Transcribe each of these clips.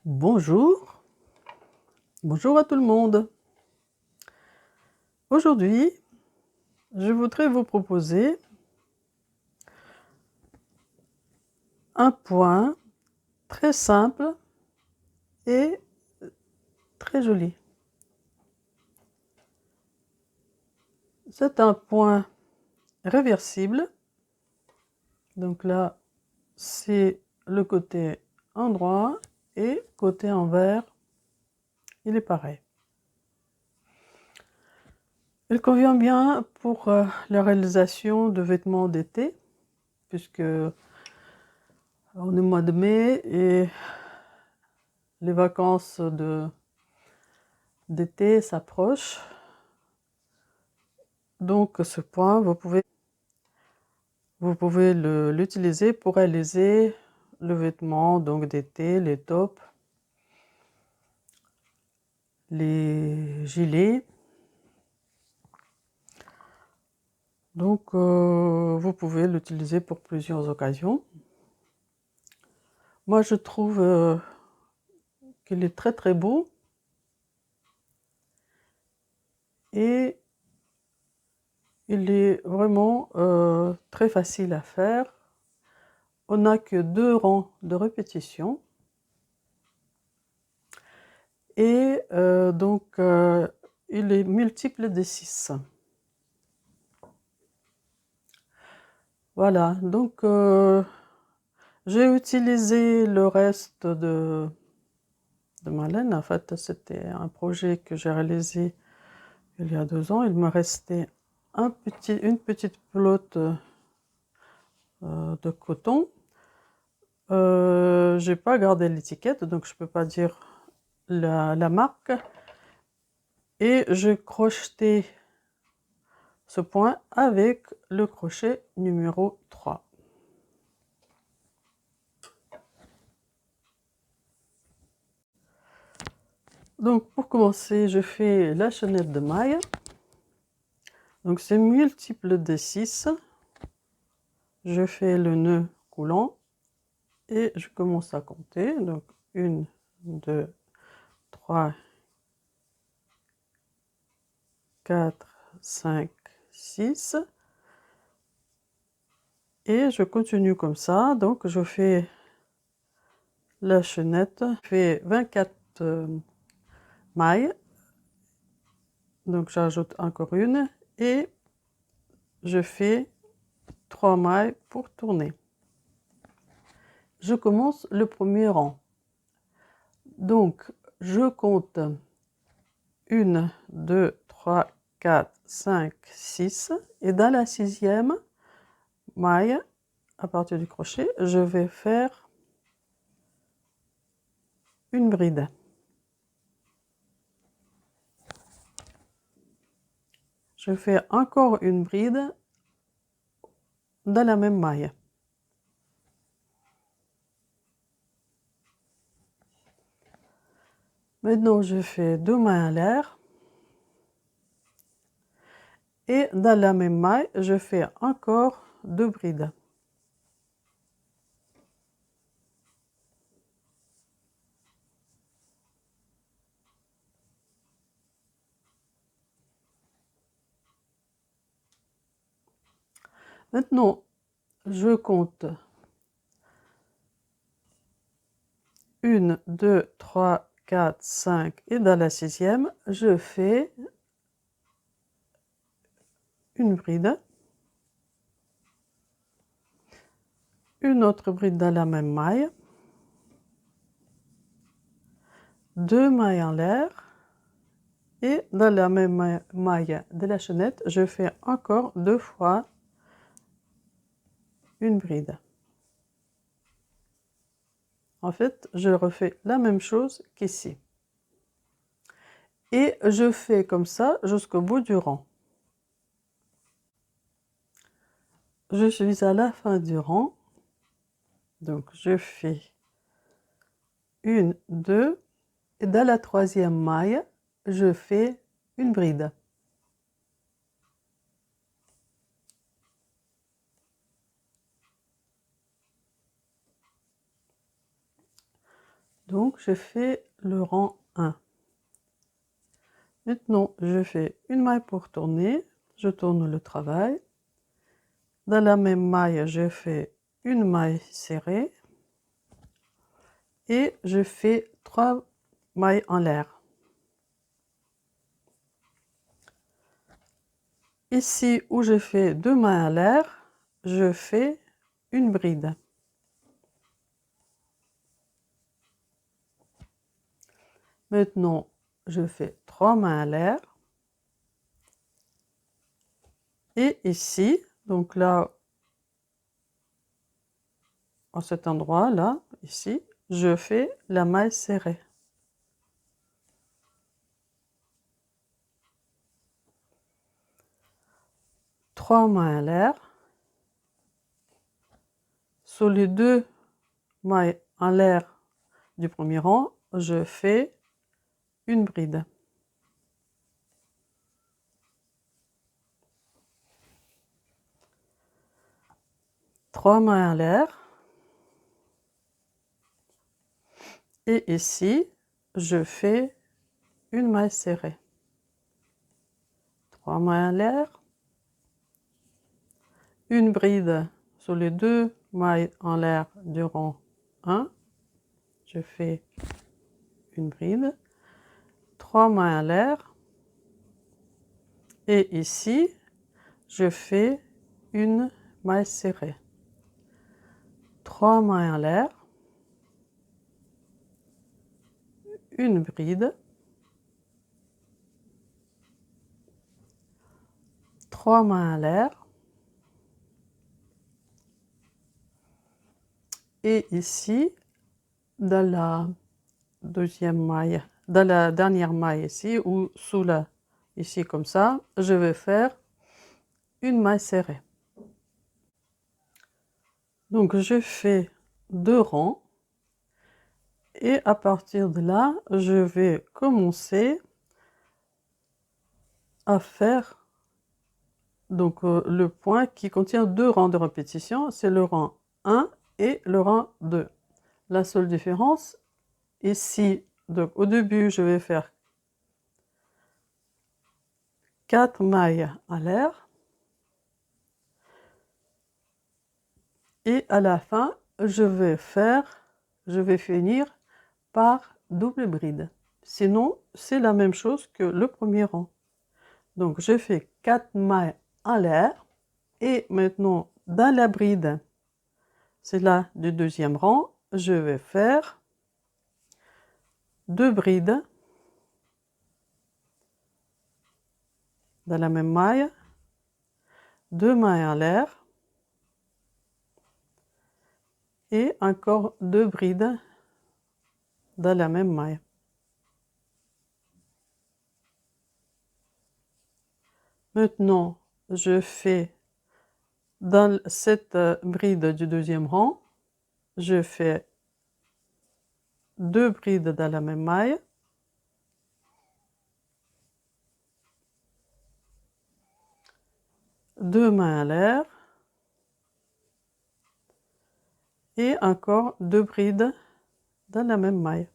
Bonjour, bonjour à tout le monde. Aujourd'hui, je voudrais vous proposer un point très simple et très joli. C'est un point réversible. Donc là, c'est le côté endroit et côté envers, il est pareil. Il convient bien pour la réalisation de vêtements d'été, puisque on est au mois de mai et les vacances d'été s'approchent. Donc ce point, vous pouvez l'utiliser pour réaliser le vêtement donc d'été, les tops, les gilets. Donc vous pouvez l'utiliser pour plusieurs occasions. Moi je trouve qu'il est très très beau et il est vraiment très facile à faire. On n'a que 2 rangs de répétition et donc il est multiple de 6. Voilà, donc j'ai utilisé le reste de ma laine. En fait, c'était un projet que j'ai réalisé il y a 2 ans. Il me restait une petite pelote de coton. J'ai pas gardé l'étiquette, donc je peux pas dire la marque. Et j'ai crocheté ce point avec le crochet numéro 3. Donc pour commencer, je fais la chaînette de maille. Donc c'est multiple de 6. Je fais le nœud coulant et je commence à compter. Donc 1, 2, 3, 4, 5, 6. Et je continue comme ça. Donc je fais la chaînette. Je fais 24 mailles. Donc j'ajoute encore une et je fais 3 mailles pour tourner. Je commence le premier rang. Donc je compte 1, 2, 3, 4, 5, 6 et dans la 6e maille, à partir du crochet, je vais faire une bride. Je fais encore une bride dans la même maille. Maintenant, je fais 2 mailles à l'air. Et dans la même maille, je fais encore 2 brides. Maintenant, je compte 1, 2, 3, 4, 5 et dans la 6e, je fais une bride, une autre bride dans la même maille, 2 mailles en l'air et dans la même maille de la chaînette, je fais encore 2 fois une bride. En fait, je refais la même chose qu'ici. Et je fais comme ça jusqu'au bout du rang. Je suis à la fin du rang. Donc, je fais 1, 2, et dans la 3e maille, je fais une bride. Donc, je fais le rang 1. Maintenant, je fais une maille pour tourner. Je tourne le travail. Dans la même maille, je fais une maille serrée. Et je fais 3 mailles en l'air. Ici où je fais 2 mailles en l'air, je fais une bride. Maintenant, je fais 3 mailles en l'air. Et ici, donc là, à cet endroit-là, ici, je fais la maille serrée. Trois mailles en l'air. Sur les 2 mailles en l'air du premier rang, je fais une bride. Trois mailles en l'air. Et ici, je fais une maille serrée. 3 mailles en l'air. Une bride sur les 2 mailles en l'air du rang 1. Je fais une bride. 3 mailles en l'air. Et ici, je fais une maille serrée. 3 mailles en l'air. Une bride. 3 mailles en l'air. Et ici, dans la deuxième maille, dans la dernière maille ici, ou sous la, ici comme ça, je vais faire une maille serrée. Donc je fais 2 rangs. Et à partir de là, je vais commencer à faire donc, le point qui contient 2 rangs de répétition. C'est le rang 1 et le rang 2. La seule différence, ici, donc, au début, je vais faire 4 mailles à l'air. Et à la fin, je vais finir par double bride. Sinon, c'est la même chose que le premier rang. Donc, je fais 4 mailles à l'air. Et maintenant, dans la bride, c'est là du deuxième rang, je vais faire 2 brides dans la même maille, 2 mailles en l'air et encore 2 brides dans la même maille. Maintenant, je fais dans cette bride du deuxième rang, je fais 2 brides dans la même maille, deux mailles en l'air et encore 2 brides dans la même maille.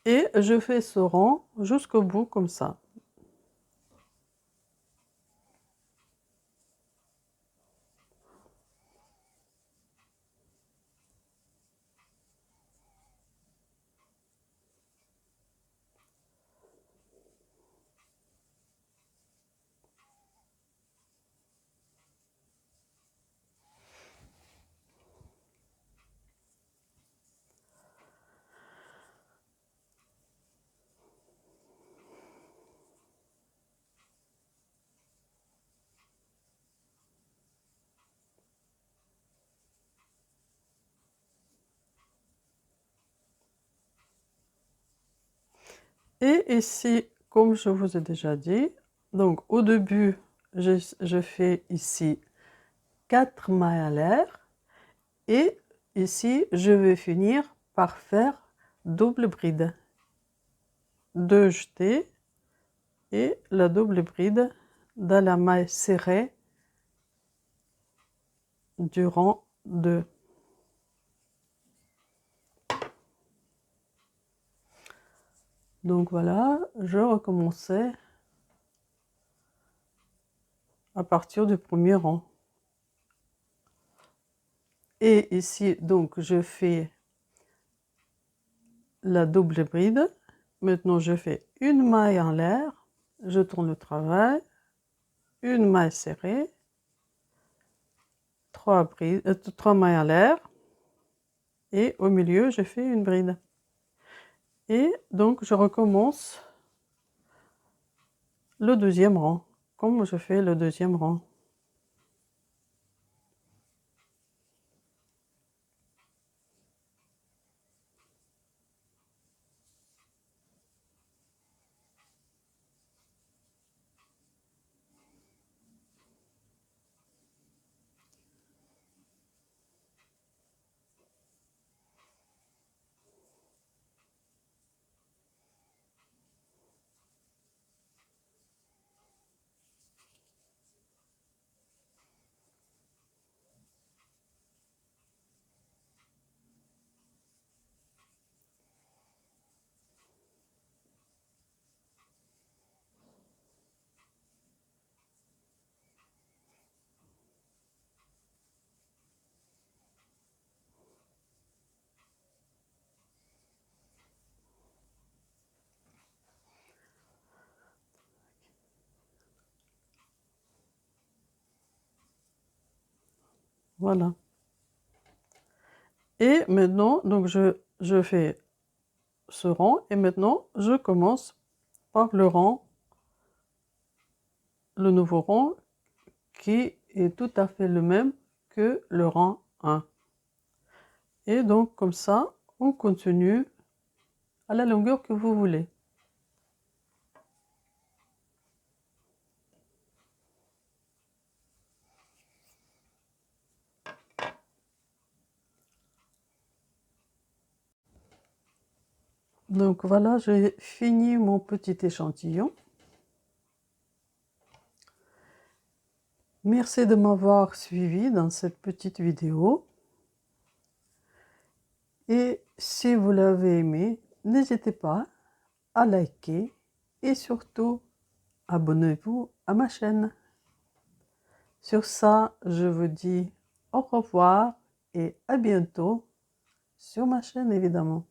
Et je fais ce rang jusqu'au bout comme ça. Et ici, comme je vous ai déjà dit, donc au début, je fais ici 4 mailles à l'air et ici, je vais finir par faire double bride. 2 jetés et la double bride dans la maille serrée du rang 2. Donc voilà, je recommençais à partir du premier rang. Et ici, donc, je fais la double bride. Maintenant, je fais une maille en l'air, je tourne le travail, une maille serrée, 3 mailles en l'air, et au milieu, je fais une bride. Et donc, je recommence le deuxième rang, comme je fais le deuxième rang. Voilà. Et maintenant, donc je fais ce rang et maintenant je commence par le nouveau rang qui est tout à fait le même que le rang 1. Et donc comme ça, on continue à la longueur que vous voulez. Donc voilà, j'ai fini mon petit échantillon. Merci de m'avoir suivi dans cette petite vidéo. Et si vous l'avez aimé, n'hésitez pas à liker et surtout abonnez-vous à ma chaîne. Sur ça, je vous dis au revoir et à bientôt sur ma chaîne évidemment.